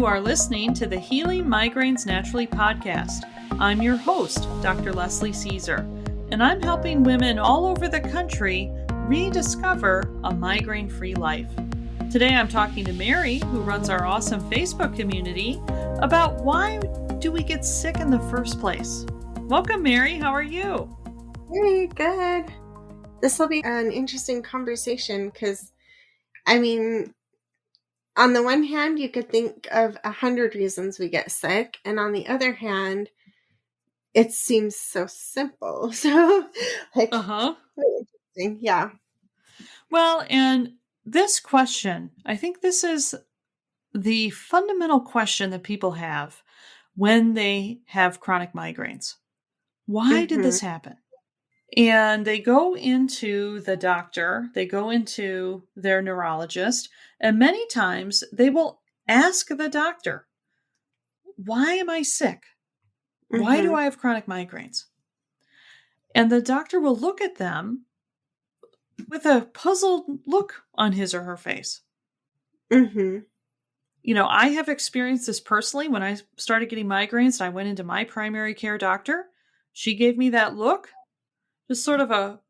You are listening to the Healing Migraines Naturally podcast. I'm your host, Dr. Leslie Caesar, and I'm helping women all over the country rediscover a migraine-free life. Today I'm talking to Mary, who runs our awesome Facebook community, about why do we get sick in the first place. Welcome, Mary. How are you? Hey, good. This will be an interesting conversation because, on the one hand, you could think of 100 reasons we get sick, and on the other hand, it seems so simple. So, very interesting. Yeah. Well, and this question, I think this is the fundamental question that people have when they have chronic migraines. Why did this happen? And they go into the doctor, they go into their neurologist, and many times they will ask the doctor, why am I sick? Why do I have chronic migraines? And the doctor will look at them with a puzzled look on his or her face. You know, I have experienced this personally when I started getting migraines and I went into my primary care doctor. She gave me that look. Just sort of a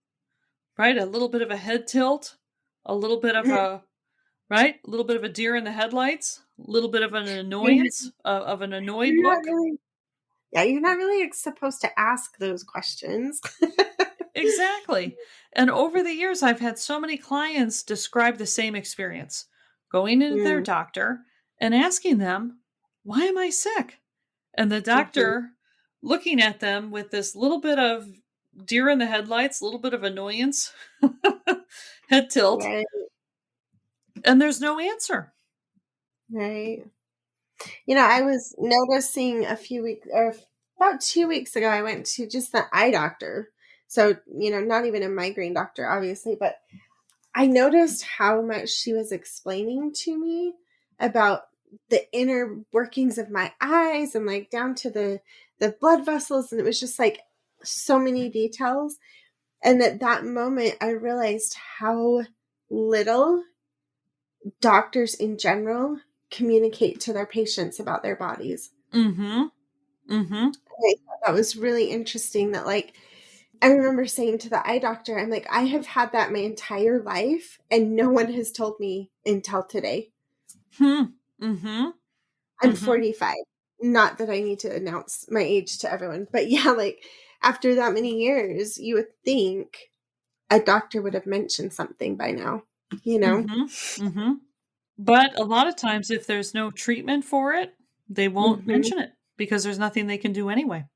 little bit of a head tilt, a little bit of a little bit of a deer in the headlights, a little bit of an annoyance, of an annoyed look. You're not really supposed to ask those questions. Exactly. And over the years, I've had so many clients describe the same experience, going into their doctor and asking them, why am I sick? And the doctor looking at them with this little bit of deer in the headlights, a little bit of annoyance, head tilt, and there's no answer. Right. You know, I was noticing about 2 weeks ago, I went to just the eye doctor. So, you know, not even a migraine doctor, obviously, but I noticed how much she was explaining to me about the inner workings of my eyes and like down to the blood vessels. And it was just like so many details. And at that moment, I realized how little doctors in general communicate to their patients about their bodies. I thought that was really interesting that, like, I remember saying to the eye doctor, I'm like, I have had that my entire life and no one has told me until today. I'm 45. Not that I need to announce my age to everyone, but yeah, like after that many years, you would think a doctor would have mentioned something by now, you know? But a lot of times, if there's no treatment for it, they won't mention it because there's nothing they can do anyway.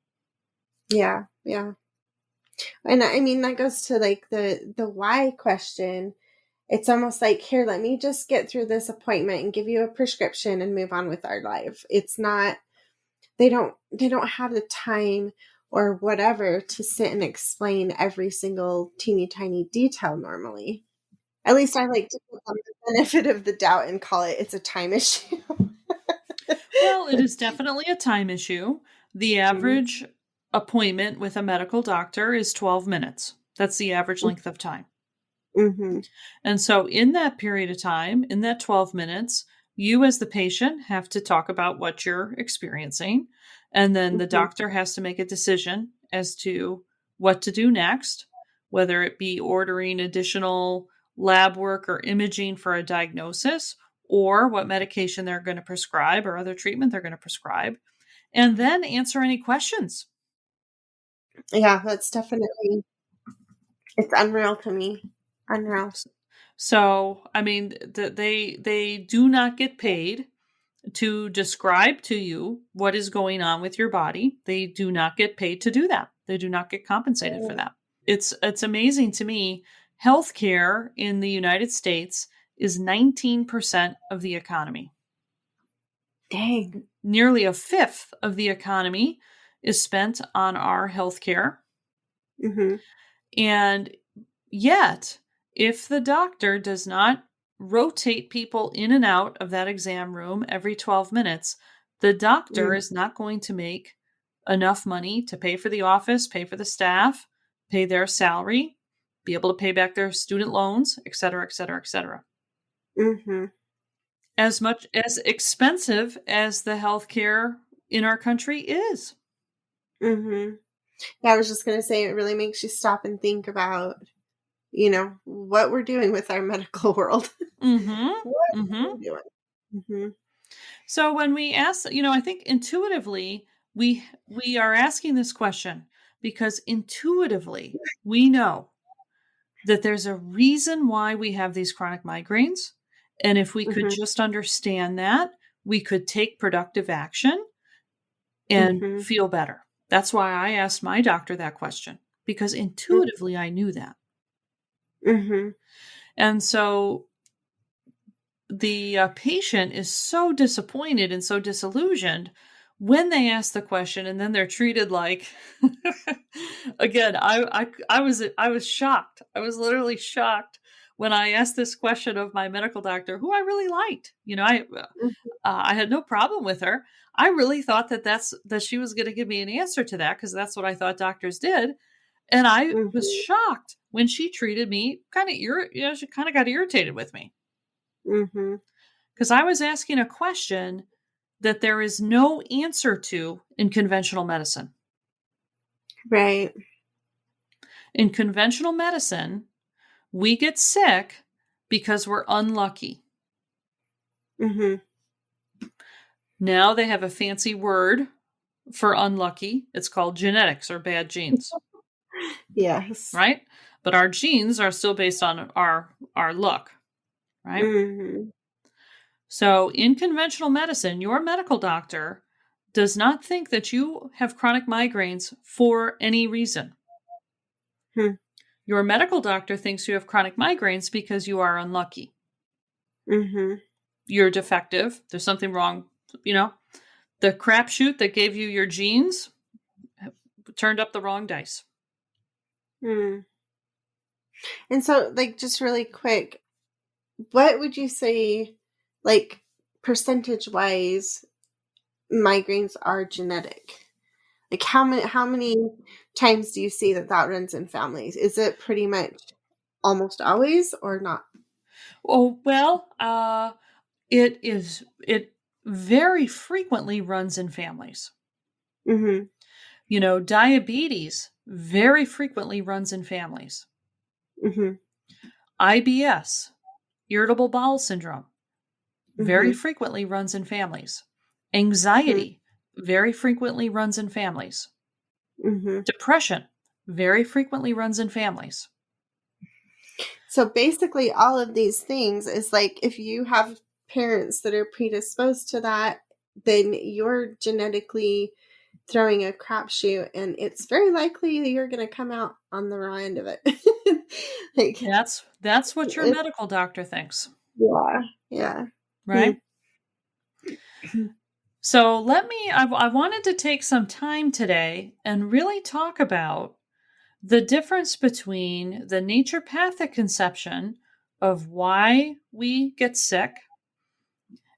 Yeah. And I mean, that goes to like the why question. It's almost like, here, let me just get through this appointment and give you a prescription and move on with our life. It's not, they don't have the time or whatever to sit and explain every single teeny tiny detail normally. At least I like to give them the benefit of the doubt and call it's a time issue. Well, it is definitely a time issue. The average appointment with a medical doctor is 12 minutes. That's the average length of time. And so in that period of time, in that 12 minutes, you as the patient have to talk about what you're experiencing. And then the doctor has to make a decision as to what to do next, whether it be ordering additional lab work or imaging for a diagnosis, or what medication they're going to prescribe or other treatment they're going to prescribe, and then answer any questions. Yeah, that's definitely, it's unreal to me. Unreal. So, I mean, they do not get paid to describe to you what is going on with your body. They do not get paid to do that. They do not get compensated for that. It's amazing to me. Healthcare in the United States is 19% of the economy. Dang. Nearly a fifth of the economy is spent on our healthcare. And yet, if the doctor does not rotate people in and out of that exam room every 12 minutes, the doctor is not going to make enough money to pay for the office, pay for the staff, pay their salary, be able to pay back their student loans, et cetera, et cetera, et cetera. as much as expensive as the healthcare in our country is. Mhm. Yeah, I was just gonna say it really makes you stop and think about, what we're doing with our medical world. Mhm. What are Mhm. we doing? Mhm. So when we ask, I think intuitively we are asking this question because intuitively we know that there's a reason why we have these chronic migraines, and if we could Mhm. just understand that, we could take productive action and Mhm. feel better. That's why I asked my doctor that question because Mm. intuitively I knew that. Mhm. And so the patient is so disappointed and so disillusioned when they ask the question and then they're treated like again I was shocked. I was literally shocked when I asked this question of my medical doctor who I really liked. Mhm. I had no problem with her. I really thought that she was going to give me an answer to that because that's what I thought doctors did. And I was Mhm. shocked when she treated me she kind of got irritated with me Mhm. because I was asking a question that there is no answer to in conventional medicine. Right. In conventional medicine, we get sick because we're unlucky. Mhm. Now they have a fancy word for unlucky. It's called genetics or bad genes, Yes. right? But our genes are still based on our luck, right? Mhm. So in conventional medicine, your medical doctor does not think that you have chronic migraines for any reason. Hmm. Your medical doctor thinks you have chronic migraines because you are unlucky. Mhm. You're defective. There's something wrong. You know, the crapshoot that gave you your genes turned up the wrong dice. Mm. And so, like, just really quick, what would you say, like, percentage wise, migraines are genetic? Like, how many times do you see that that runs in families? Is it pretty much almost always or not? Oh, well, it very frequently runs in families. Mhm. Diabetes very frequently runs in families. Mhm. IBS, irritable bowel syndrome, very Mhm. frequently runs in families. Mhm. Anxiety very frequently runs in families. Mhm. Depression very frequently runs in families. So basically, all of these things is like if you have parents that are predisposed to that, then you're genetically throwing a crapshoot, and it's very likely that you're going to come out on the raw end of it. Like, That's what your it, medical doctor thinks, yeah, yeah. Hmm. right? So I wanted to take some time today and really talk about the difference between the naturopathic conception of why we get sick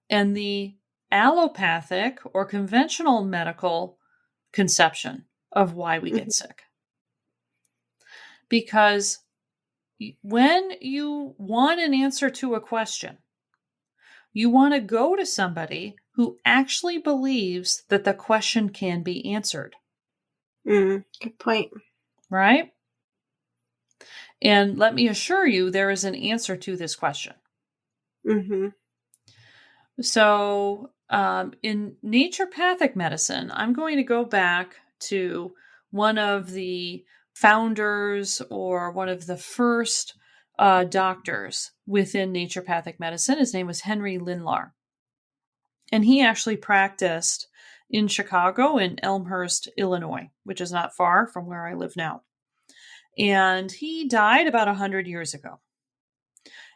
and the allopathic or conventional medical conception of why we get Mhm. sick. Because when you want an answer to a question, you want to go to somebody who actually believes that the question can be answered, Good point. right? And let me assure you, there is an answer to this question. Mhm. So, in naturopathic medicine, I'm going to go back to one of the founders or one of the first doctors within naturopathic medicine. His name was Henry Lindlar. And he actually practiced in Chicago in Elmhurst, Illinois, which is not far from where I live now. And he died about 100 years ago.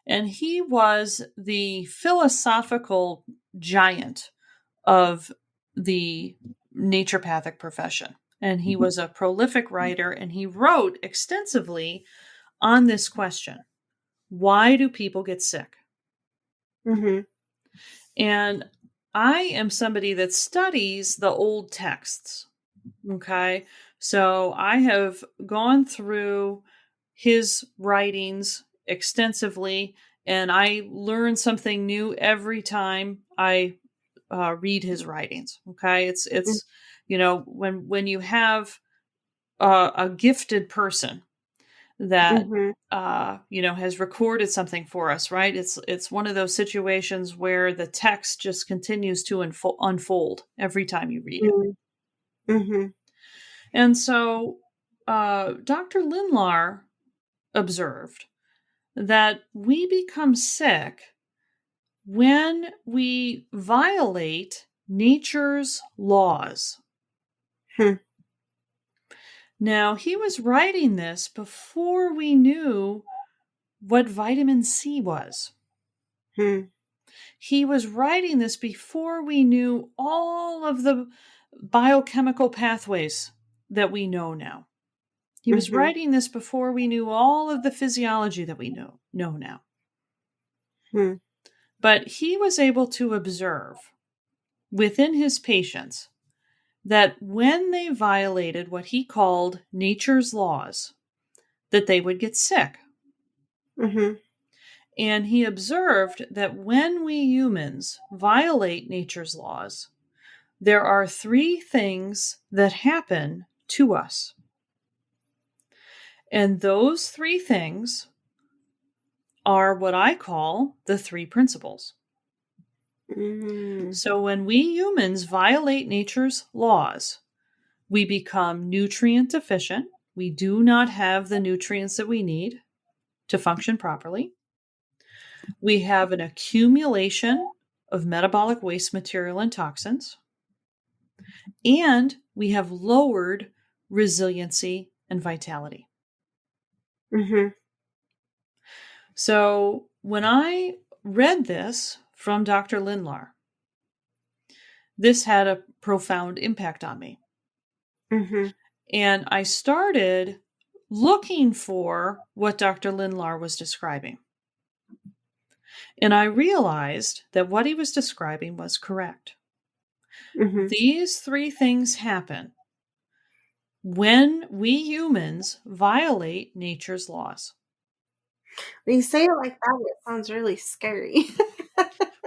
And he was the philosophical giant of the naturopathic profession. And he was a prolific writer and he wrote extensively on this question: why do people get sick? Mhm. And I am somebody that studies the old texts. Okay. So I have gone through his writings extensively And I learn something new every time I read his writings. Okay, it's when you have a gifted person that Mhm. has recorded something for us, right? It's one of those situations where the text just continues to unfold every time you read it. Mhm. Mhm. And so Dr. Lindlar observed that we become sick when we violate nature's laws. Hmm. Now, he was writing this before we knew what vitamin C was. Hmm. He was writing this before we knew all of the biochemical pathways that we know now. He was Mhm. writing this before we knew all of the physiology that we know now. Hmm. But he was able to observe within his patients that when they violated what he called nature's laws, that they would get sick. Mhm. And he observed that when we humans violate nature's laws, there are three things that happen to us. And those three things are what I call the three principles. Mm. So when we humans violate nature's laws, we become nutrient deficient. We do not have the nutrients that we need to function properly. We have an accumulation of metabolic waste material and toxins. And we have lowered resiliency and vitality. Mhm. So when I read this from Dr. Lindlar, this had a profound impact on me. Mhm. And I started looking for what Dr. Lindlar was describing. And I realized that what he was describing was correct. Mhm. These three things happen when we humans violate nature's laws. When you say it like that, it sounds really scary.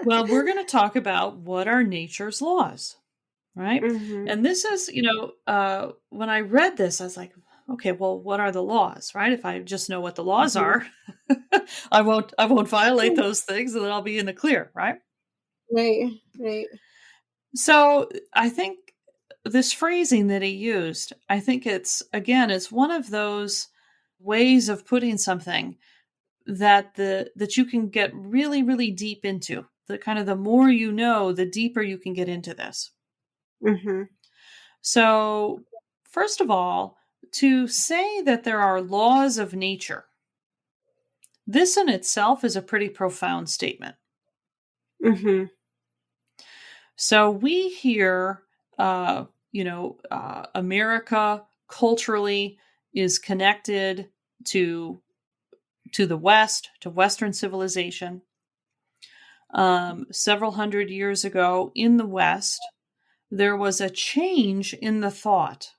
Well, we're going to talk about what are nature's laws, right? Mhm. And this is, when I read this, I was like, okay, well, what are the laws, right? If I just know what the laws Mhm. are, I won't violate those things, and then I'll be in the clear, right? Right. Right. So I think this phrasing that he used, I think it's one of those ways of putting something that you can get really, really deep into. The kind of the more you know, the deeper you can get into this. Mhm. So, first of all, to say that there are laws of nature, this in itself is a pretty profound statement. Mhm. So we hear, America culturally is connected to the West, to Western civilization. Several hundred years ago in the West, there was a change in the thought.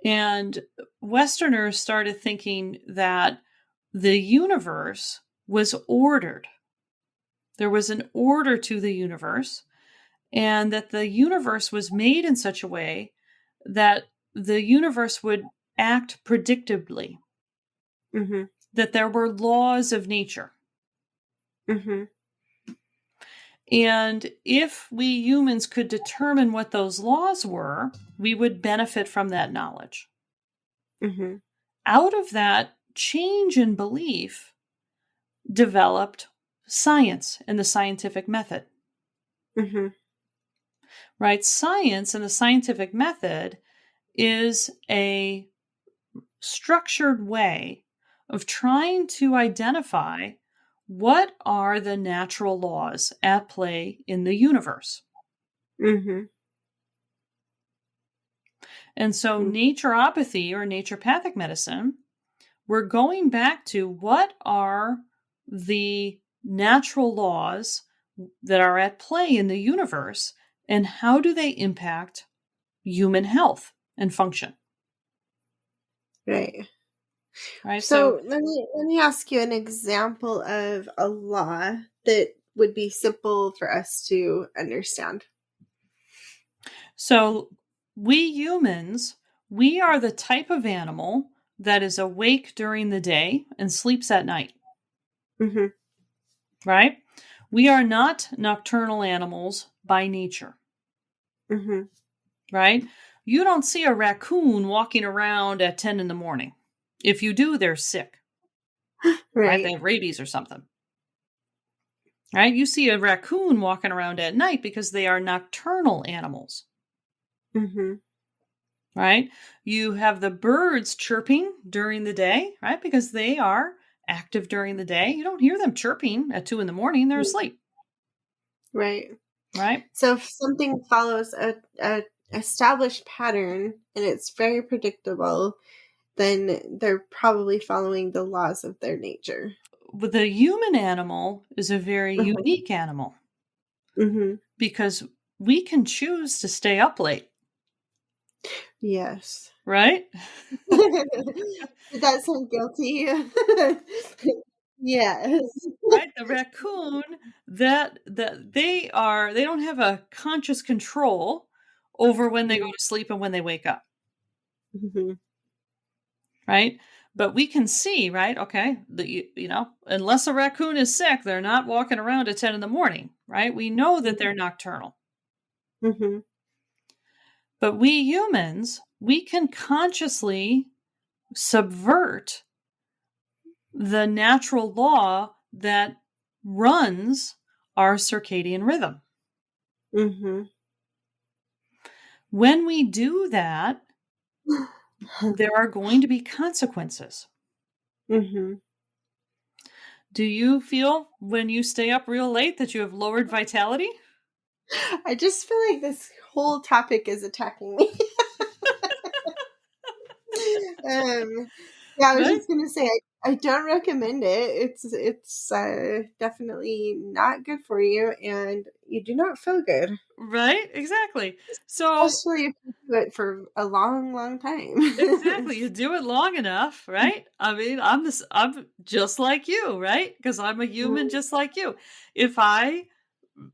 And Westerners started thinking that the universe was ordered. There was an order to the universe, and that the universe was made in such a way that the universe would act predictably, Mhm. that there were laws of nature. Mhm. And if we humans could determine what those laws were, we would benefit from that knowledge. Mhm. Out of that change in belief developed science and the scientific method, Mhm. right? Science and the scientific method is a structured way of trying to identify what are the natural laws at play in the universe. Mhm. And so, Mhm. naturopathy or naturopathic medicine, we're going back to what are the natural laws that are at play in the universe and how do they impact human health and function. Right. right? So, So let me ask you an example of a law that would be simple for us to understand. so we humans, we are the type of animal that is awake during the day and sleeps at night, Mhm. right? We are not nocturnal animals by nature, Mhm. right? You don't see a raccoon walking around at 10 in the morning. If you do, they're sick, right? They Right. have rabies or something, right? You see a raccoon walking around at night because they are nocturnal animals, Mhm. right? You have the birds chirping during the day, right? Because they are active during the day. You don't hear them chirping at 2 in the morning, they're Mm, asleep, right. right? So if something follows a established pattern and it's very predictable, then they're probably following the laws of their nature. But the human animal is a very Mhm. unique animal Mhm. because we can choose to stay up late, Yes. right? Did that sound guilty? Yes. Right? The raccoon that they don't have a conscious control over when they go Mm, to sleep and when they wake up, mhm. right? But we can see, right? Okay, unless a raccoon is sick, they're not walking around at 10 in the morning, right? We know that they're nocturnal. Mhm. But we humans, we can consciously subvert the natural law that runs our circadian rhythm. Mhm. When we do that, there are going to be consequences. Mhm. Do you feel when you stay up real late that you have lowered vitality? I just feel like this whole topic is attacking me. Um, yeah, I was Right? just gonna say I don't recommend it. It's definitely not good for you, and you do not feel good, Right? Exactly. So, especially if you do it for a long, long time. exactly, you do it long enough, right? I mean, I'm just like you, right? Because I'm a human just like you. If I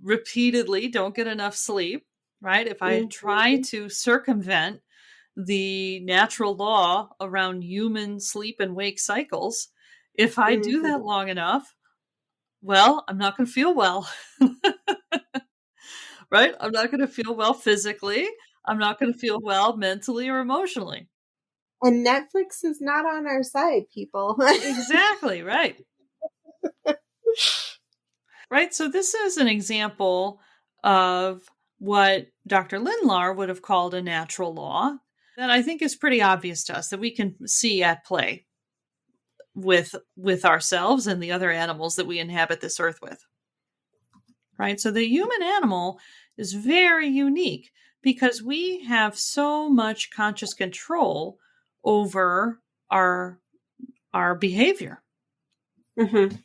repeatedly don't get enough sleep, right? If I try Mhm. to circumvent the natural law around human sleep and wake cycles, if I do Mhm. that long enough, well, I'm not going to feel well, right? I'm not going to feel well physically. I'm not going to feel well mentally or emotionally. And Netflix is not on our side, people. Exactly, right. Right. So, this is an example of what Dr. Lindlar would have called a natural law that I think is pretty obvious to us that we can see at play with ourselves and the other animals that we inhabit this earth with. Right? So the human animal is very unique because we have so much conscious control over our our behavior, Mhm.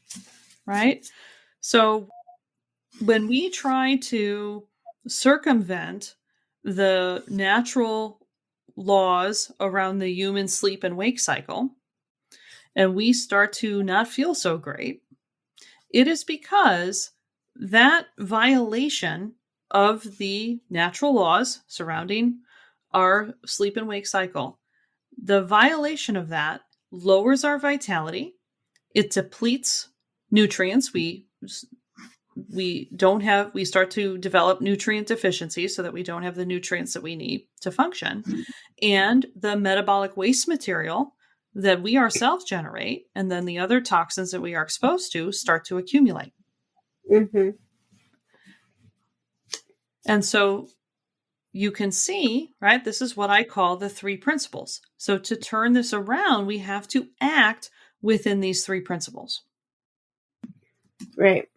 right? So when we try to circumvent the natural laws around the human sleep and wake cycle and we start to not feel so great, it is because that violation of the natural laws surrounding our sleep and wake cycle, the violation of that lowers our vitality. It depletes nutrients. We start to develop nutrient deficiencies so that we don't have the nutrients that we need to function. And the metabolic waste material that we ourselves generate and then the other toxins that we are exposed to start to accumulate. Mhm. And so you can see, right? This is what I call the three principles. So to turn this around, we have to act within these three principles. Right.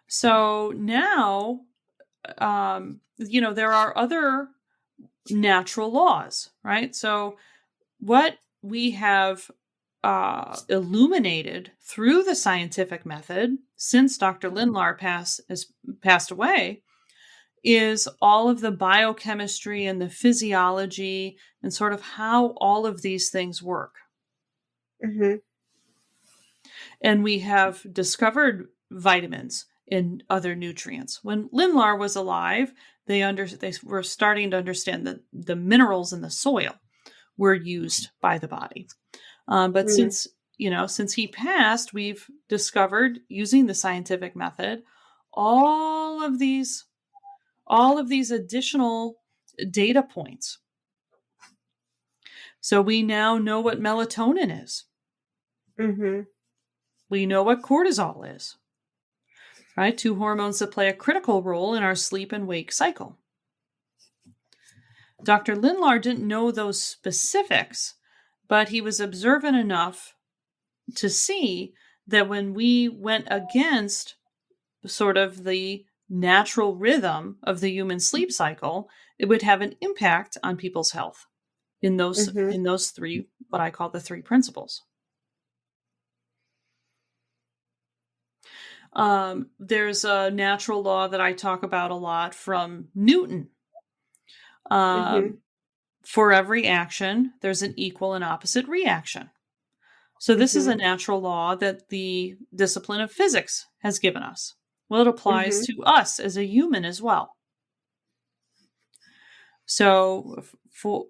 So now, there are other natural laws, right? So what we have illuminated through the scientific method since Dr. Lindlar has passed away is all of the biochemistry and the physiology and sort of how all of these things work. Mhm. And we have discovered vitamins and other nutrients. When Lindlar was alive, they were starting to understand that the minerals in the soil were used by the body. But Mm. since he passed, we've discovered using the scientific method all of these additional data points. So we now know what melatonin is. Mhm. We know what cortisol is, right? Two hormones that play a critical role in our sleep and wake cycle. Dr. Lindlar didn't know those specifics, but he was observant enough to see that when we went against sort of the natural rhythm of the human sleep cycle, it would have an impact on people's health in Mhm. those three, what I call the three principles. There's a natural law that I talk about a lot from Newton. Mhm. Um, for every action, there's an equal and opposite reaction. So this is a Mhm. natural law that the discipline of physics has given us. Well, it applies Mhm. to us as a human as well. So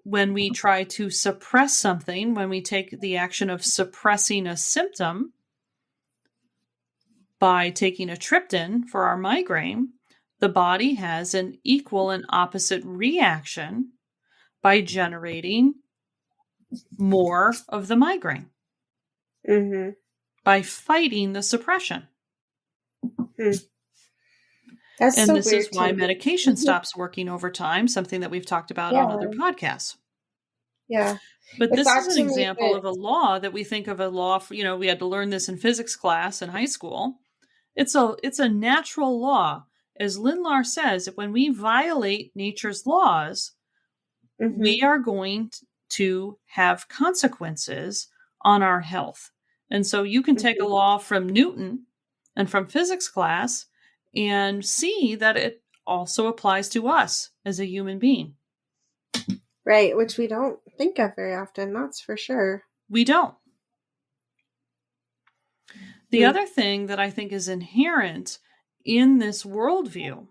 when we try to suppress something, when we take the action of suppressing a symptom by taking a triptan for our migraine, the body has an equal and opposite reaction by generating more of the migraine, Mhm. by fighting the suppression. Hmm. That's And so this is weird to why me. medication Mhm. stops working over time, something that we've talked about on other Yeah. podcasts. Yeah. But It's this is an actually made example it. of a law that we think of a law for, we had to learn this in physics class in high school. It's a natural law. As Lindlar says, when we violate nature's laws, we Mhm. are going to have consequences on our health. And so you can take a Mhm. law from Newton and from physics class and see that it also applies to us as a human being. Right, which we don't think of very often, that's for sure. We don't. The Hmm. other thing that I think is inherent in this worldview,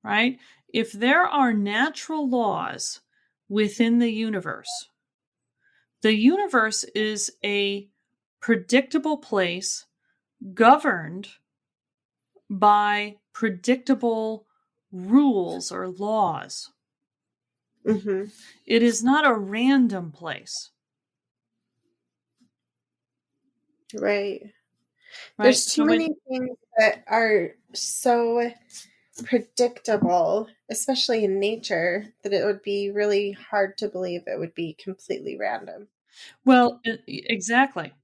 right? If there are natural laws within the universe is a predictable place governed by predictable rules or laws. Mhm. It is not a random place, Right. right? There's too So when many things that are so predictable, especially in nature, that it would be really hard to believe it would be completely random. well, exactly.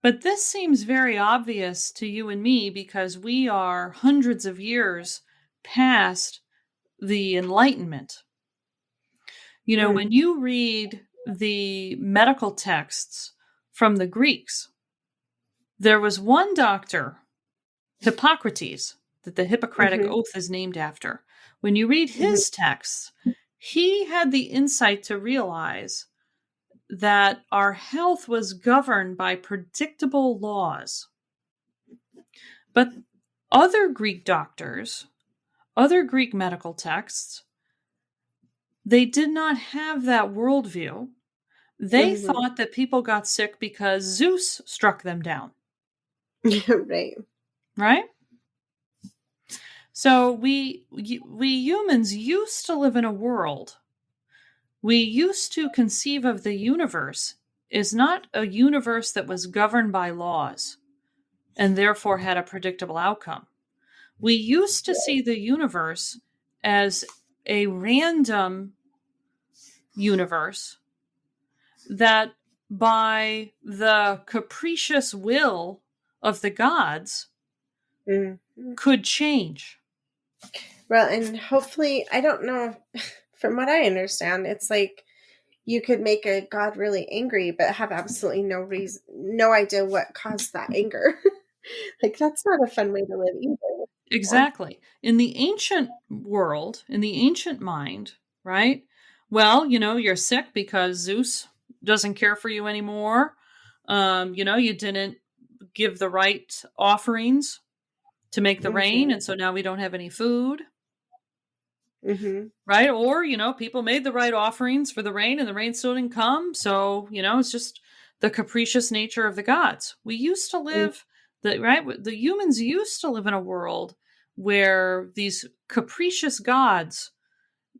But this seems very obvious to you and me because we are hundreds of years past the Enlightenment. Mm. When you read the medical texts from the Greeks, there was one doctor, Hippocrates, that the Hippocratic Mhm. Oath is named after. When you read Mhm. his texts, he had the insight to realize that our health was governed by predictable laws. But other Greek doctors, other Greek medical texts, they did not have that worldview. They Mhm. thought that people got sick because Zeus struck them down, Right. right? So we humans used to live in a world. We used to conceive of the universe as not a universe that was governed by laws and therefore had a predictable outcome. We used to see the universe as a random universe that by the capricious will of the gods Mhm. could change. Well, and hopefully, I don't know, from what I understand, it's like you could make a god really angry, but have absolutely no reason, no idea what caused that anger. Like, that's not a fun way to live either. Yeah. Exactly. In the ancient world, in the ancient mind, right? Well, you're sick because Zeus doesn't care for you anymore. You didn't give the right offerings to make the rain, Mhm. and so now we don't have any food, Mhm. right? Or, people made the right offerings for the rain and the rain still didn't come. So, it's just the capricious nature of the gods. We used to Mm, live the humans used to live in a world where these capricious gods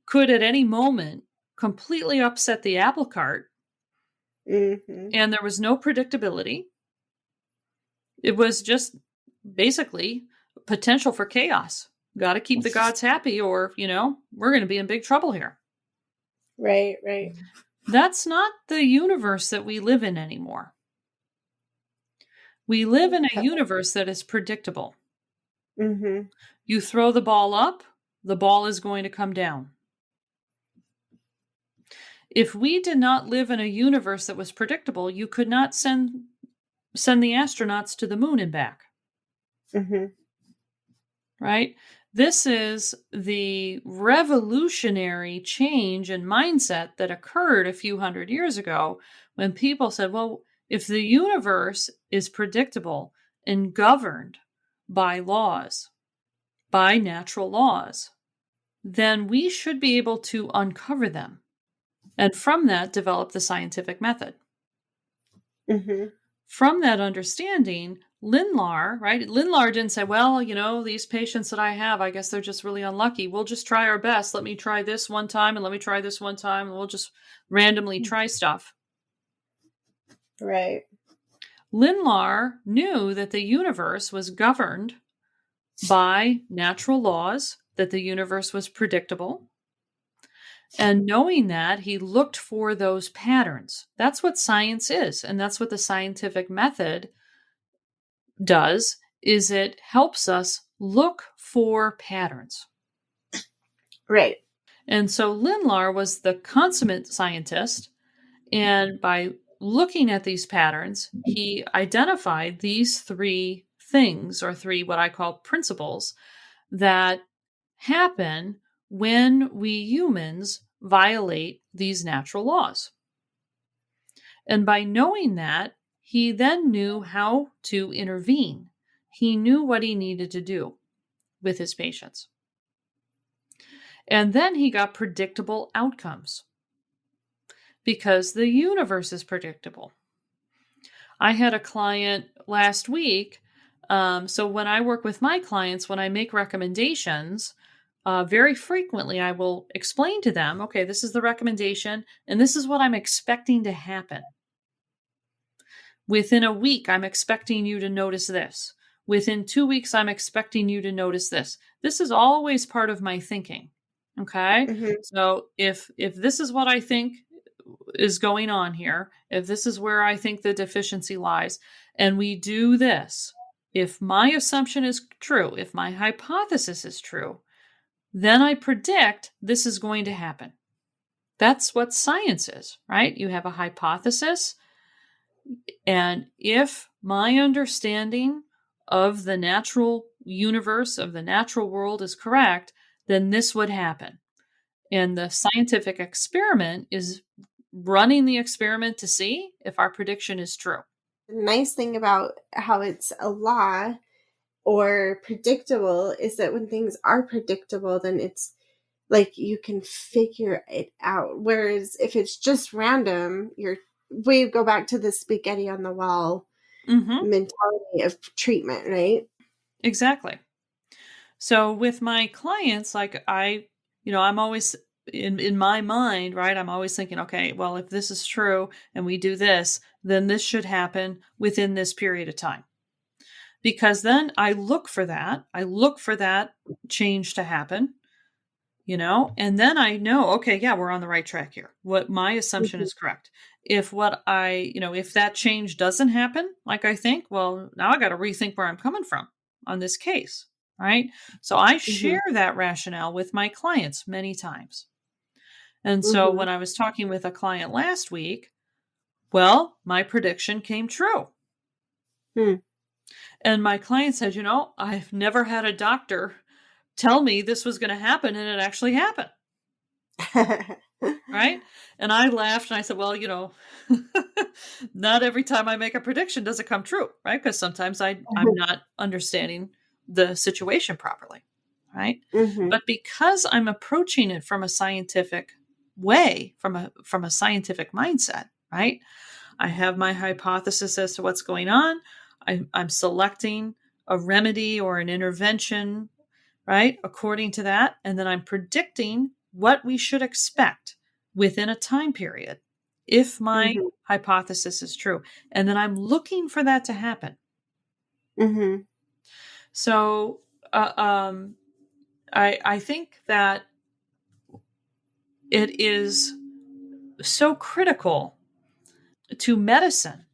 could at any moment completely upset the apple cart, mhm. and there was no predictability. It was just basically potential for chaos. Got to keep the gods happy, or, we're going to be in big trouble here. Right, right. That's not the universe that we live in anymore. We live in a Okay. universe that is predictable. Mhm. You throw the ball up, the ball is going to come down. If we did not live in a universe that was predictable, you could not send the astronauts to the moon and back, Mhm. right? This is the revolutionary change in mindset that occurred a few hundred years ago when people said, well, if the universe is predictable and governed by laws, by natural laws, then we should be able to uncover them. And from that, develop the scientific method. Mhm. From that understanding, Lindlar, right? Lindlar didn't say, well, these patients that I have, I guess they're just really unlucky. We'll just try our best. Let me try this one time and let me try this one time, and we'll just randomly try stuff. Right. Lindlar knew that the universe was governed by natural laws, that the universe was predictable. And knowing that, he looked for those patterns. That's what science is, and that's what the scientific method does, is it helps us look for patterns. Right. And so Lindlar was the consummate scientist, and by looking at these patterns, he identified these three things, or three what I call principles, that happen when we humans violate these natural laws. And by knowing that, he then knew how to intervene. He knew what he needed to do with his patients. And then he got predictable outcomes because the universe is predictable. I had a client last week. So when I work with my clients, when I make recommendations, very frequently I will explain to them, okay, this is the recommendation, and this is what I'm expecting to happen. Within a week, I'm expecting you to notice this. Within 2 weeks, I'm expecting you to notice this. This is always part of my thinking. Okay? Mhm. So if this is what I think is going on here, if this is where I think the deficiency lies, and we do this, if my assumption is true, if my hypothesis is true, then I predict this is going to happen. That's what science is, right? You have a hypothesis, and if my understanding of the natural universe, of the natural world is correct, then this would happen. And the scientific experiment is running the experiment to see if our prediction is true. The nice thing about how it's a law or predictable is that when things are predictable, then it's like you can figure it out. Whereas if it's just random, we go back to the spaghetti on the wall Mm-hmm. mentality of treatment, right? Exactly. So with my clients, like I'm always in my mind, right? I'm always thinking, okay, well, if this is true and we do this, then this should happen within this period of time. Because then I look for that. I look for that change to happen, and then I know, okay, yeah, we're on the right track here. What my assumption Mhm. is correct. If that change doesn't happen like I think, well, now I got to rethink where I'm coming from on this case, right? So I Mhm. share that rationale with my clients many times. And so Mhm. when I was talking with a client last week, well, my prediction came true. Hmm. And my client said, I've never had a doctor tell me this was going to happen, and it actually happened. right? And I laughed and I said, well, not every time I make a prediction does it come true, right? Because sometimes I'm not understanding the situation properly, right? Mhm. But because I'm approaching it from a scientific way, from a scientific mindset, right? I have my hypothesis as to what's going on. I'm selecting a remedy or an intervention, right, according to that. And then I'm predicting what we should expect within a time period if my Mhm. hypothesis is true. And then I'm looking for that to happen. Mhm. So uh, um, I think that it is so critical to medicine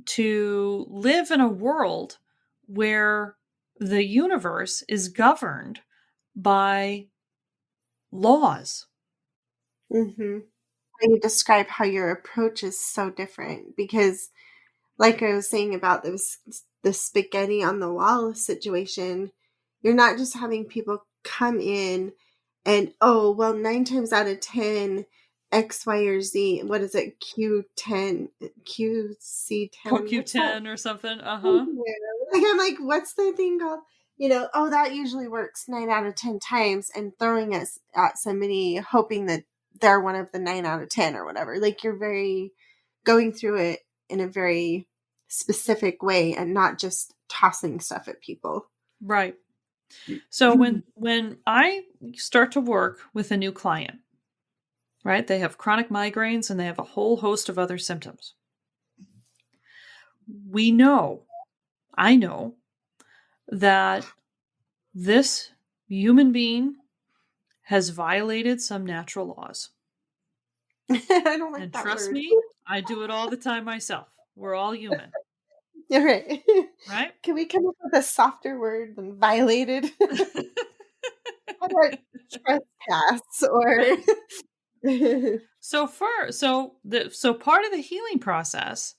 to live in a world where the universe is governed by laws. Mhm. You describe how your approach is so different because, like I was saying about this the spaghetti on the wall situation, you're not just having people come in and, oh, well, 9 times out of 10, X, Y, or Z, what is it? Q10, QC10, what's that? CoQ10 or something. Uh huh. Yeah. Like, I'm like, what's the thing called? Oh, that usually works 9 out of 10 times, and throwing us at somebody hoping that they're one of the 9 out of 10 or whatever. Like, you're very going through it in a very specific way and not just tossing stuff at people. Right. So when I start to work with a new client, right, they have chronic migraines and they have a whole host of other symptoms. We know, I know, that this human being has violated some natural laws. I don't like And that trust word. me, I do it all the time myself. We're all human, You're right. right? Can we come up with a softer word than violated? How about trespass or Right. So part of the healing process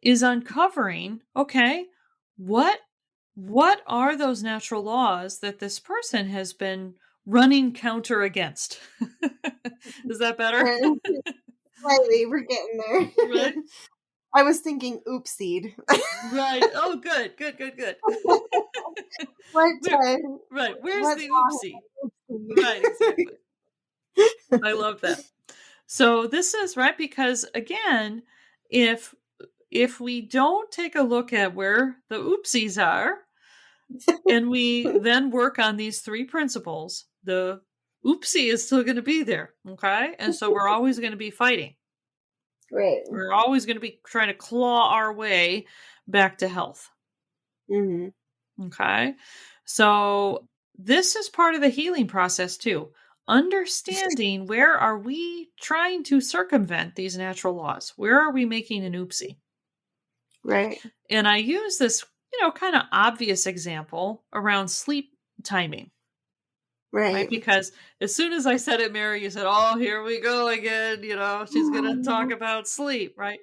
is uncovering, okay, what what are those natural laws that this person has been running counter against? Is that better? slightly, we're getting there. Right? I was thinking oopsied. Right. Oh, good, good, good, good. What, Where, right. Where's what's the wrong oopsie? with Right, oopsie? exactly. I love that. So this is right because again, if if we don't take a look at where the oopsies are and we then work on these three principles, the oopsie is still going to be there. Okay. And so we're always going to be fighting. Right. We're always going to be trying to claw our way back to health. Mhm. Okay. So this is part of the healing process too. Understanding where are we trying to circumvent these natural laws? Where are we making an oopsie? Right. And I use this, kind of obvious example around sleep timing, right? Right. Because as soon as I said it, Mary, you said, oh, here we go again. She's going to talk about sleep, right?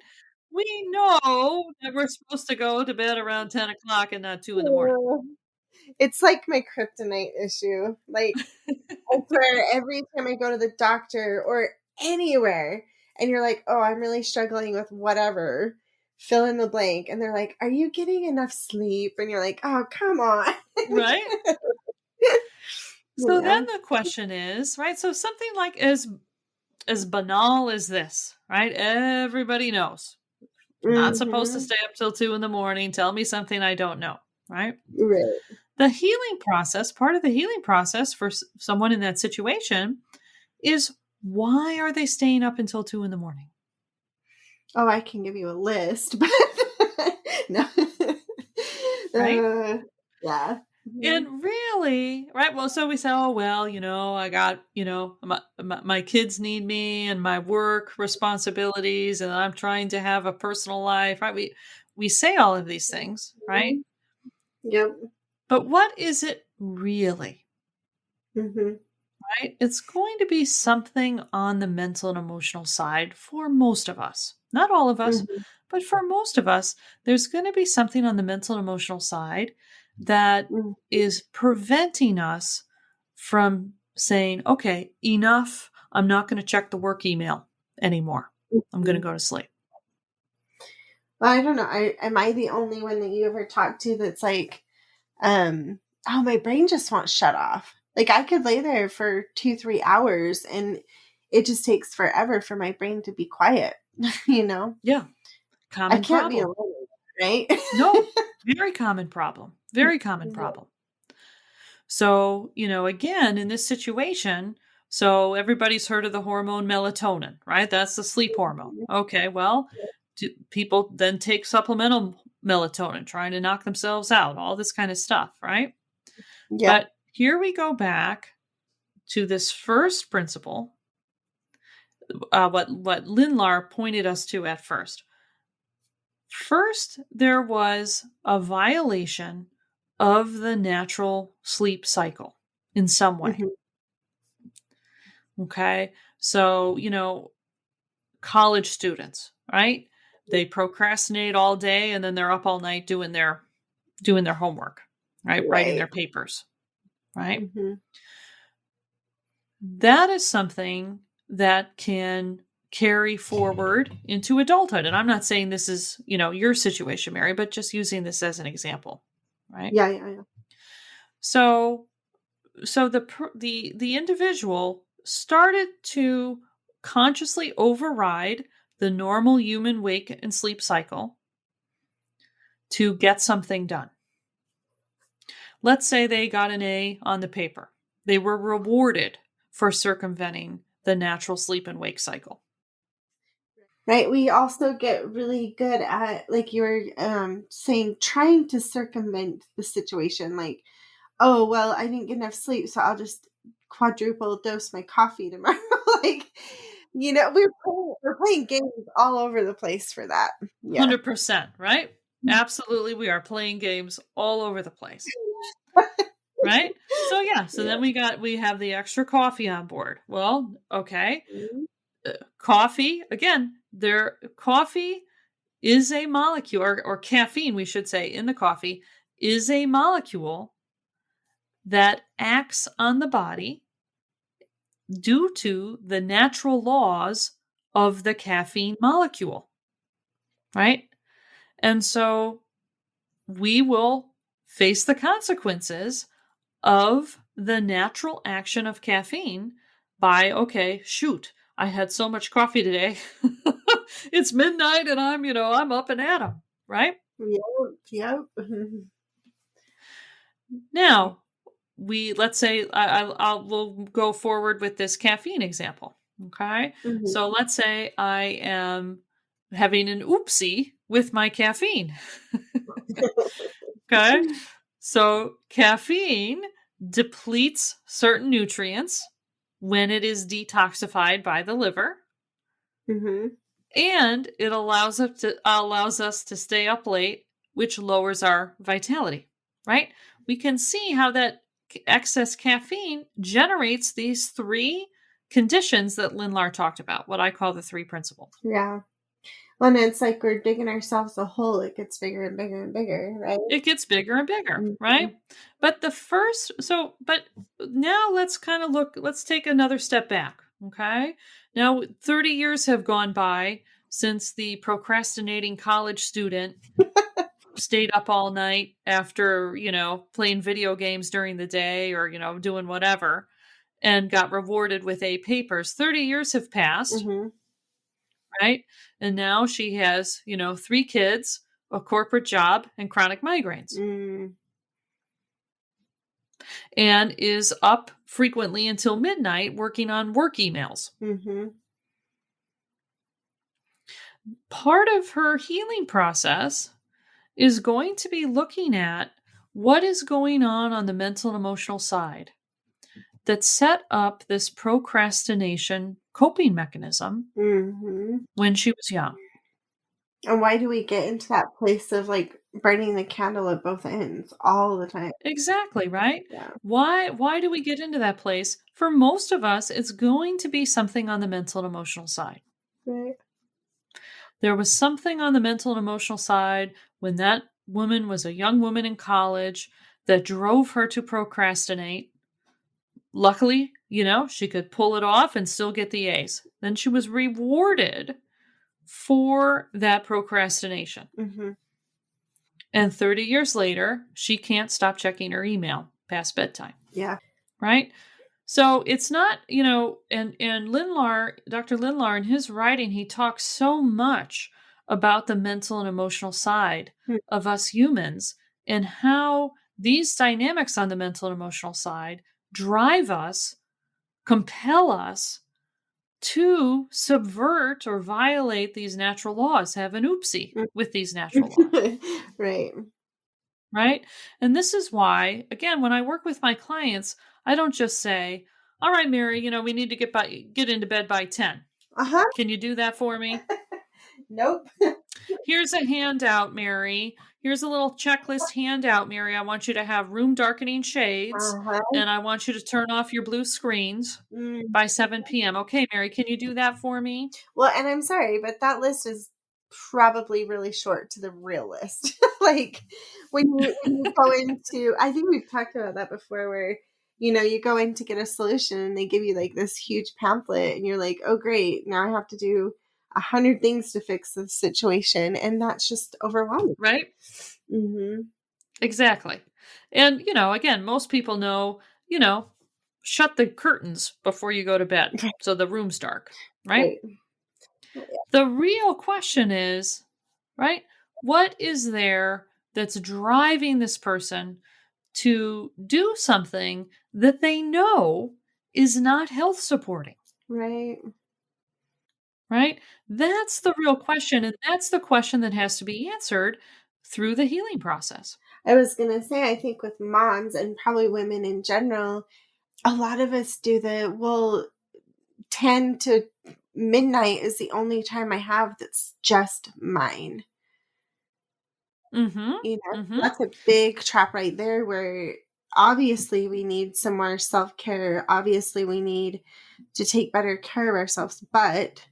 We know that we're supposed to go to bed around 10 o'clock and not 2 in the morning. It's like my kryptonite issue. Like, I swear, every time I go to the doctor or anywhere, and you're like, oh, I'm really struggling with whatever, fill in the blank. And they're like, are you getting enough sleep? And you're like, oh, come on. Right? So then Yeah. the question is, right? So something like as banal as this, right? Everybody knows. Not supposed to Mhm. stay up till 2 in the morning. Tell me something I don't know, right? Right. The healing process, part of the healing process for someone in that situation is why are they staying up until 2 in the morning? Oh, I can give you a list, but no. Right? Uh, yeah. Mhm. And really, right? Well, so we say, oh, well, I got, my kids need me and my work responsibilities, and I'm trying to have a personal life, right? We say all of these things, right? Mhm. Yep. But what is it really? Mhm. Right? It's going to be something on the mental and emotional side for most of us. Not all of us, Mhm. but for most of us, there's going to be something on the mental and emotional side that Mhm. is preventing us from saying, okay, enough. I'm not going to check the work email anymore. I'm going to Mhm. go to sleep. Well, I don't know. Am I the only one that you ever talk to that's like, um, oh, my brain just won't shut off. Like I could lay there for 2, 3 hours and it just takes forever for my brain to be quiet. you know, Yeah. I Common can't be problem. alone, in that, No, very common problem. Very common right? problem. So, again, in this situation, so everybody's heard of the hormone melatonin, right? That's the sleep hormone. Mhm. Okay, well, people then take supplemental melatonin, trying to knock themselves out, all this kind of stuff, right? Yep. But here we go back to this first principle, what Lindlar pointed us to at first. First, there was a violation of the natural sleep cycle in some way. Mhm. Okay. So, college students, right? They procrastinate all day and then they're up all night doing their homework, right? Writing Right. their papers, right? Mhm. That is something that can carry forward into adulthood. And I'm not saying this is, your situation, Mary, but just using this as an example, right? Yeah, yeah, yeah. So the individual started to consciously override the normal human wake and sleep cycle to get something done. Let's say they got an A on the paper. They were rewarded for circumventing the natural sleep and wake cycle. Right. We also get really good at, like you were saying, trying to circumvent the situation. Like, oh, well, I didn't get enough sleep, so I'll just quadruple dose my coffee tomorrow. like, we're playing games all over the place for that. Yeah. 100%, right? Absolutely, we are playing games all over the place, right? So yeah, so Yeah. then we have the extra coffee on board. Well, okay. Mhm. Coffee, again, coffee is a molecule, or caffeine, we should say, in the coffee is a molecule that acts on the body due to the natural laws of the caffeine molecule, right? And so we will face the consequences of the natural action of caffeine by, okay, shoot, I had so much coffee today. It's midnight and I'm up and at 'em, right? Yep. Yep. Now, let's say we'll go forward with this caffeine example. Okay. Mhm. So let's say I am having an oopsie with my caffeine. Okay. So caffeine depletes certain nutrients when it is detoxified by the liver, Mhm. and it allows us to stay up late, which lowers our vitality, right? We can see how that excess caffeine generates these three conditions that Lindlar talked about, what I call the three principles. Yeah. Well, and it's like we're digging ourselves a hole. It gets bigger and bigger and bigger, right? It gets bigger and bigger, right? Mhm. But now let's take another step back, okay? Now 30 years have gone by since the procrastinating college student stayed up all night after, playing video games during the day, or, doing whatever, and got rewarded with A papers. 30 years have passed, Mhm. right? And now she has, three kids, a corporate job, and chronic migraines, Mm. and is up frequently until midnight working on work emails. Mhm. Part of her healing process is going to be looking at what is going on the mental and emotional side that set up this procrastination coping mechanism Mhm. when she was young. And why do we get into that place of like burning the candle at both ends all the time? Exactly, right? Yeah. Why do we get into that place? For most of us, it's going to be something on the mental and emotional side. Right. There was something on the mental and emotional side when that woman was a young woman in college that drove her to procrastinate. Luckily, She could pull it off and still get the A's. Then she was rewarded for that procrastination. Mm-hmm. And 30 years later, she can't stop checking her email past bedtime. Yeah. Right? So it's not, and Lindlar, Dr. Lindlar, in his writing, he talks so much about the mental and emotional side of us humans and how these dynamics on the mental and emotional side drive us, compel us to subvert or violate these natural laws, have an oopsie with these natural laws. Right. Right? And this is why, again, when I work with my clients, I don't just say, all right, Mary, we need to get into bed by 10. Uh-huh. Can you do that for me? Nope. Here's a handout, Mary. Here's a little checklist handout, Mary. I want you to have room darkening shades, and I want you to turn off your blue screens by 7 p.m. Okay, Mary, can you do that for me? Well, and I'm sorry, but that list is probably really short to the real list. Like when you go into, I think we've talked about that before, where you go in to get a solution and they give you like this huge pamphlet and you're like, oh great, now I have to do 100 things to fix the situation, and that's just overwhelming. Right? Mm-hmm. Exactly. And again, most people know, shut the curtains before you go to bed so the room's dark, right? The real question is, right, what is there that's driving this person to do something that they know is not health supporting? Right. Right? That's the real question, and that's the question that has to be answered through the healing process. I was going to say, I think with moms and probably women in general, a lot of us do 10 to midnight is the only time I have that's just mine. That's a big trap right there, where obviously we need some more self-care. Obviously we need to take better care of ourselves, but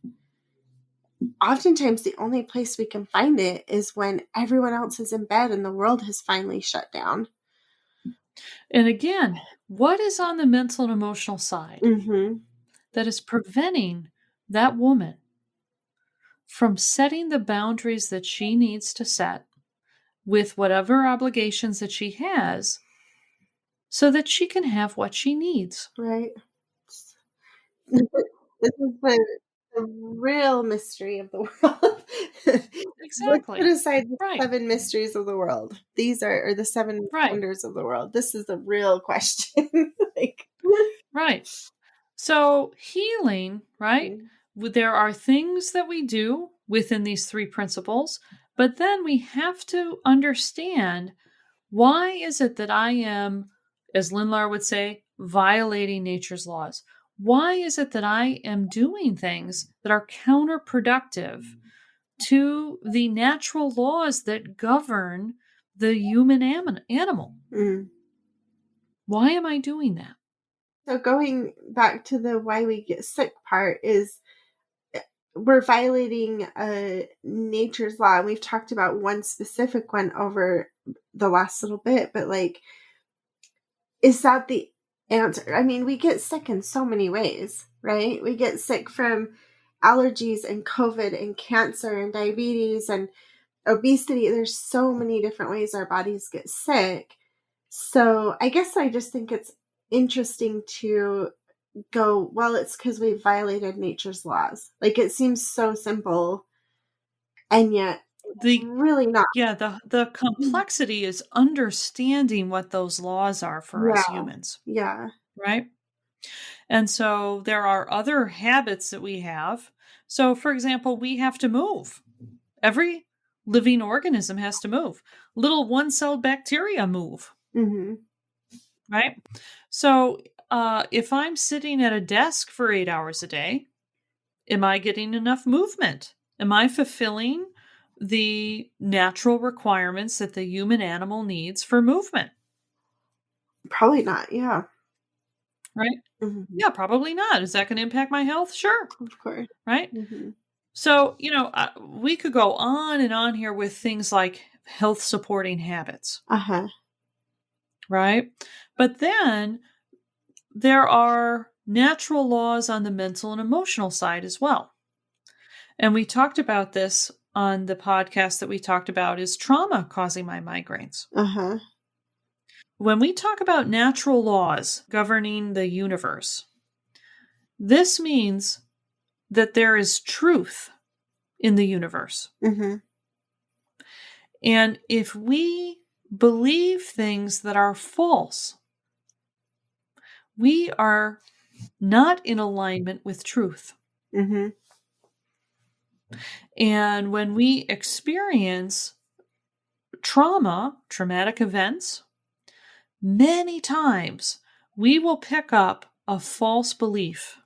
oftentimes the only place we can find it is when everyone else is in bed and the world has finally shut down. And again, what is on the mental and emotional side that is preventing that woman from setting the boundaries that she needs to set with whatever obligations that she has so that she can have what she needs? Right. This is the real mystery of the world. Let's put Exactly. aside the Right. 7 mysteries of the world. These are the 7 wonders of the world. This is the real question. Right. So healing, right? There are things that we do within these 3 principles, but then we have to understand, why is it that I am, as Lindlar would say, violating nature's laws? Why is it that I am doing things that are counterproductive to the natural laws that govern the human animal? Why am I doing that? So going back to the why we get sick part, is we're violating nature's law. And we've talked about one specific one over the last little bit, but is that the answer? I mean, we get sick in so many ways, right? We get sick from allergies and COVID and cancer and diabetes and obesity. There's so many different ways our bodies get sick. So I guess I just think it's interesting to go, well, it's because we violated nature's laws. It seems so simple, and yet really not. Yeah, the complexity is understanding what those laws are for us humans. Yeah. Right? And so there are other habits that we have. So, for example, we have to move. Every living organism has to move. Little one-celled bacteria move. Right? So, if I'm sitting at a desk for 8 hours a day, am I getting enough movement? Am I fulfilling the natural requirements that the human animal needs for movement? Probably not. Yeah. Right? Yeah, probably not. Is that going to impact my health? Sure. Of course. Right? So, we could go on and on here with things like health supporting habits. Right? But then there are natural laws on the mental and emotional side as well. And we talked about this on the podcast that we talked about, is trauma causing my migraines? Uh-huh. When we talk about natural laws governing the universe, this means that there is truth in the universe. Mm-hmm. And if we believe things that are false, we are not in alignment with truth. Mm-hmm. And when we experience traumatic events, many times we will pick up a false belief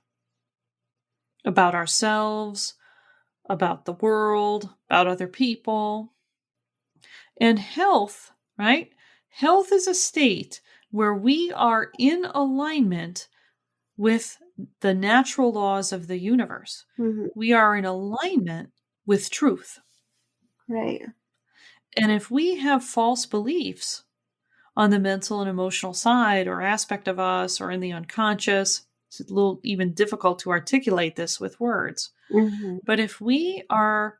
about ourselves, about the world, about other people. And health, right? Health is a state where we are in alignment with the natural laws of the universe. Mm-hmm. We are in alignment with truth. Right. And if we have false beliefs on the mental and emotional side or aspect of us or in the unconscious, it's a little even difficult to articulate this with words. Mm-hmm. But if we are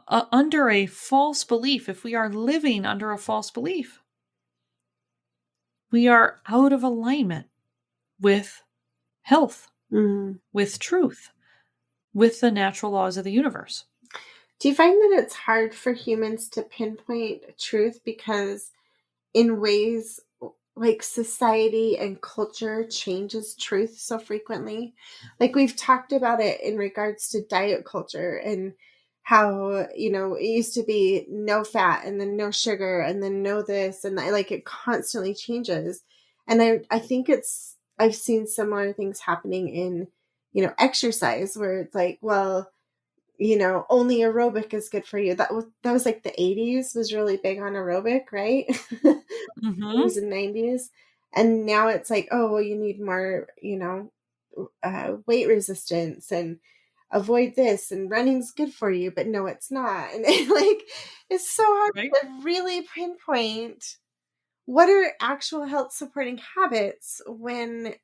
under a false belief, if we are living under a false belief, we are out of alignment with health, Mm-hmm. with truth, with the natural laws of the universe. Do you find that it's hard for humans to pinpoint truth because in ways like society and culture changes truth so frequently? Like we've talked about it in regards to diet culture and how, it used to be no fat and then no sugar and then no this and that, like it constantly changes. And I think I've seen similar things happening in, exercise where it's like, well, only aerobic is good for you. That was like the 80s was really big on aerobic, right? Mm-hmm. 80s and 90s. And now it's like, oh, well, you need more, weight resistance and avoid this and running's good for you, but no, it's not. And like, it's so hard Right? to really pinpoint what are actual health supporting habits when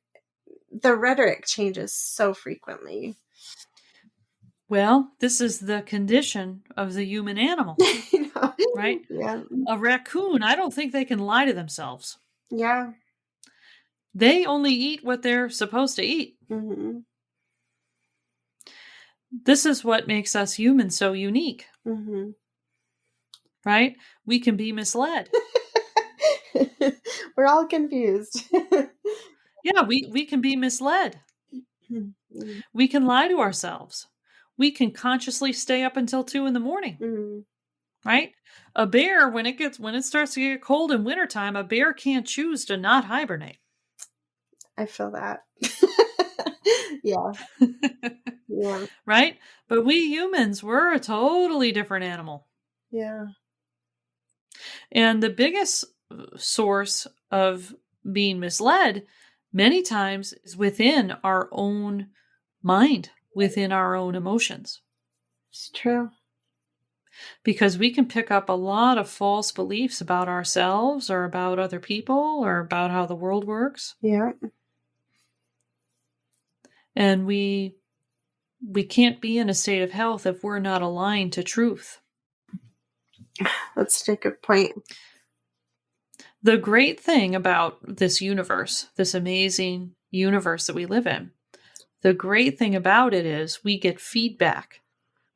the rhetoric changes so frequently. Well, this is the condition of the human animal, You know? right? Yeah. A raccoon, I don't think they can lie to themselves. Yeah. They only eat what they're supposed to eat. Mm-hmm. This is what makes us humans so unique, Mm-hmm. right? We can be misled. We're all confused. Yeah, we can be misled. Mm-hmm. We can lie to ourselves. We can consciously stay up until 2 a.m, Mm-hmm. right? A bear, when it starts to get cold in wintertime, a bear can't choose to not hibernate. I feel that. Yeah. Yeah. Right? But we humans, we're a totally different animal. Yeah. And the biggest source of being misled many times is within our own mind, within our own emotions. It's true. Because we can pick up a lot of false beliefs about ourselves or about other people or about how the world works. Yeah. And we can't be in a state of health if we're not aligned to truth. That's a good point. The great thing about this universe, this amazing universe that we live in, the great thing about it is we get feedback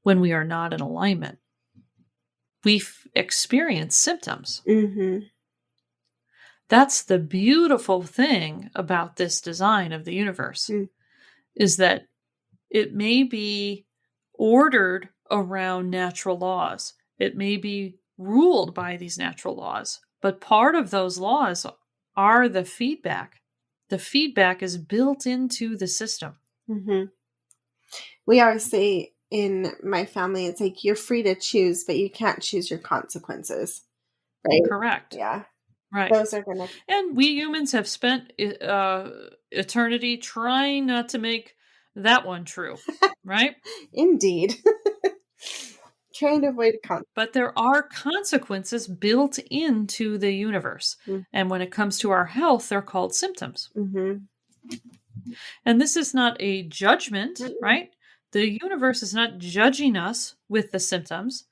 when we are not in alignment. We experience symptoms. Mm-hmm. That's the beautiful thing about this design of the universe, is that it may be ordered around natural laws. It may be ruled by these natural laws, but part of those laws are the feedback. The feedback is built into the system. Mm-hmm. We always say in my family, it's like you're free to choose, but you can't choose your consequences. Right? Correct. Yeah. Right. Those are gonna. And we humans have spent eternity trying not to make that one true, right? Indeed. Trying to avoid consequences. But there are consequences built into the universe. Mm-hmm. And when it comes to our health, they're called symptoms. Mm-hmm. And this is not a judgment, Mm-mm. right? The universe is not judging us with the symptoms.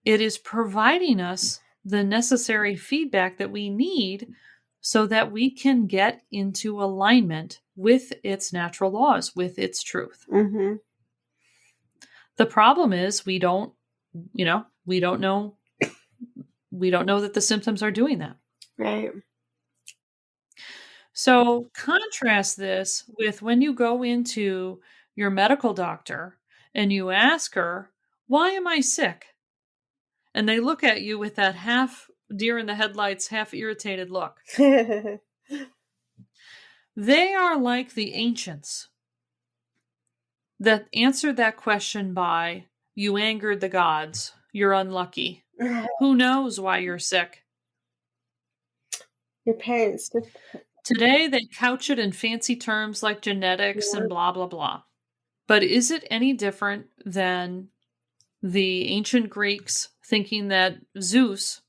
It is providing us the necessary feedback that we need so that we can get into alignment with its natural laws, with its truth. Mhm. The problem is we don't, we don't know that the symptoms are doing that. Right. So contrast this with when you go into your medical doctor and you ask her, "Why am I sick?" And they look at you with that half deer in the headlights, half irritated look. They are like the ancients that answered that question by, "You angered the gods. You're unlucky. Who knows why you're sick?" Your parents just Today, they couch it in fancy terms like genetics yeah, and blah, blah, blah. But is it any different than the ancient Greeks thinking that Zeus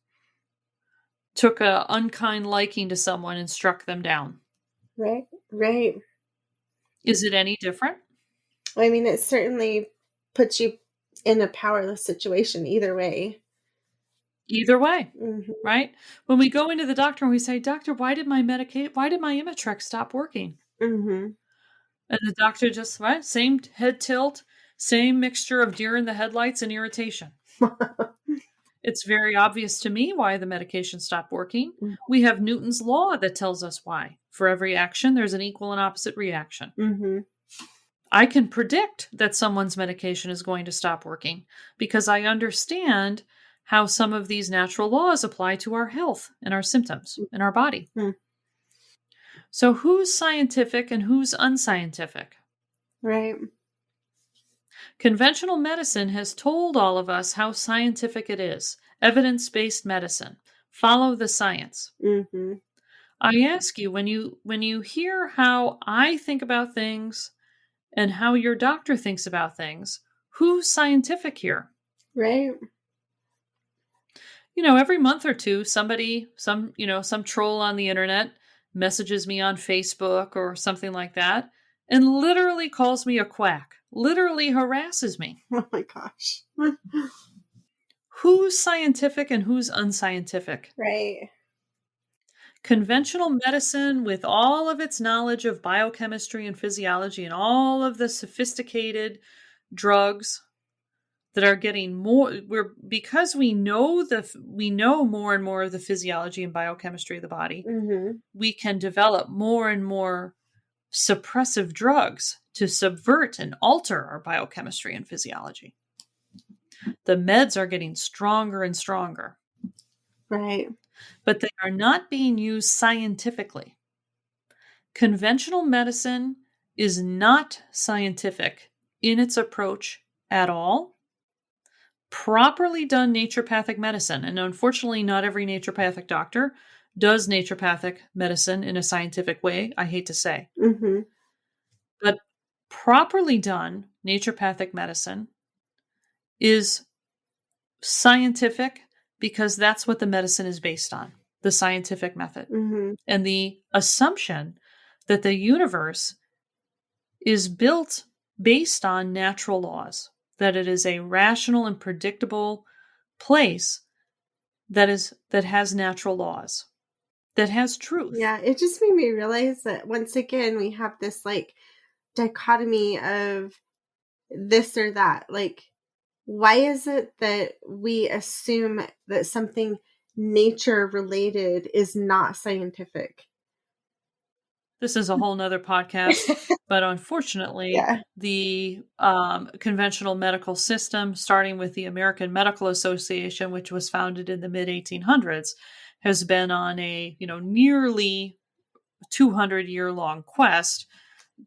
took a unkind liking to someone and struck them down? right, right. Is it any different? I mean, it certainly puts you in a powerless situation either way. Either way, Mhm, right? When we go into the doctor and we say, "Doctor, why did my Imitrex stop working?" mhm. And the doctor just, right, same head tilt, same mixture of deer in the headlights and irritation. It's very obvious to me why the medication stopped working. We have Newton's law that tells us why. For every action, there's an equal and opposite reaction. Mhm. I can predict that someone's medication is going to stop working because I understand how some of these natural laws apply to our health and our symptoms in our body. Mhm. So, who's scientific and who's unscientific? Right. Conventional medicine has told all of us how scientific it is. Evidence based medicine. Follow the science. Mhm. I ask you, when you hear how I think about things and how your doctor thinks about things, who's scientific here? Right. Every month or two, some troll on the internet messages me on Facebook or something like that and literally calls me a quack, literally harasses me. Oh my gosh. Who's scientific and who's unscientific? Right. Conventional medicine, with all of its knowledge of biochemistry and physiology and all of the sophisticated drugs that are getting more, because we know more and more of the physiology and biochemistry of the body, Mhm. we can develop more and more suppressive drugs to subvert and alter our biochemistry and physiology. The meds are getting stronger and stronger, Right. but they are not being used scientifically. Conventional medicine is not scientific in its approach at all. Properly done naturopathic medicine, and unfortunately, not every naturopathic doctor does naturopathic medicine in a scientific way, I hate to say. Mhm. But properly done naturopathic medicine is scientific because that's what the medicine is based on, the scientific method. Mhm. And the assumption that the universe is built based on natural laws, that it is a rational and predictable place that has natural laws, that has truth. Yeah, it just made me realize that once again we have this like dichotomy of this or that. Like, why is it that we assume that something nature related is not scientific? This is a whole nother podcast, but unfortunately, Yeah. the conventional medical system, starting with the American Medical Association, which was founded in the mid 1800s, has been on a nearly 200-year long quest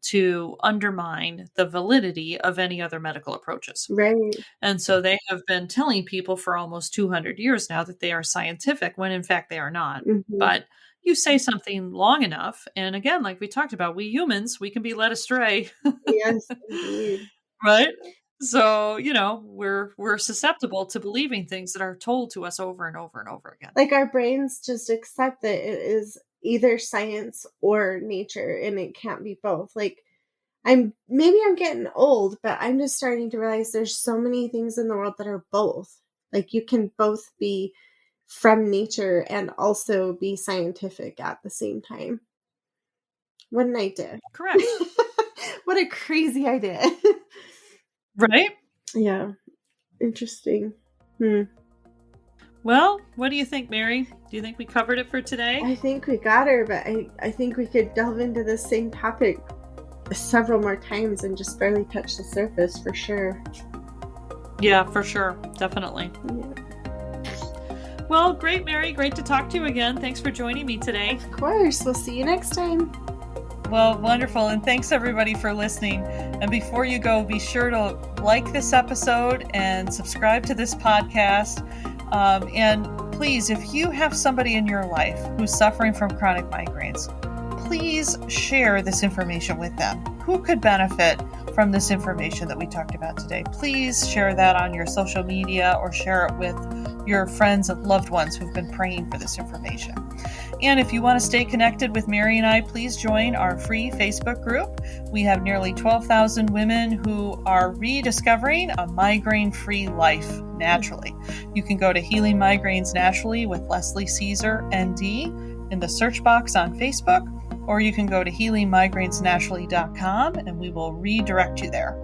to undermine the validity of any other medical approaches. Right. And so they have been telling people for almost 200 years now that they are scientific when in fact they are not. Mhm. But you say something long enough, and again, like we talked about, we humans, we can be led astray, Yes, indeed. right? So, we're susceptible to believing things that are told to us over and over and over again. Like our brains just accept that it is either science or nature, and it can't be both. Like, I'm getting old, but I'm just starting to realize there's so many things in the world that are both. Like, you can both be from nature and also be scientific at the same time. What an idea. Correct. What a crazy idea. Right? Yeah. Interesting. Well, what do you think, Mary? Do you think we covered it for today? I think we got her, but I think we could delve into this same topic several more times and just barely touch the surface for sure. Yeah, for sure. Definitely. Yeah. Well, great, Mary. Great to talk to you again. Thanks for joining me today. Of course. We'll see you next time. Well, wonderful. And thanks everybody for listening. And before you go, be sure to like this episode and subscribe to this podcast. And please, if you have somebody in your life who's suffering from chronic migraines, please share this information with them. Who could benefit from this information that we talked about today? Please share that on your social media or share it with your friends and loved ones who've been praying for this information. And if you want to stay connected with Mary and I, please join our free Facebook group. We have nearly 12,000 women who are rediscovering a migraine-free life naturally. You can go to Healing Migraines Naturally with Leslie Caesar, ND, in the search box on Facebook, or you can go to healingmigrainesnaturally.com and we will redirect you there.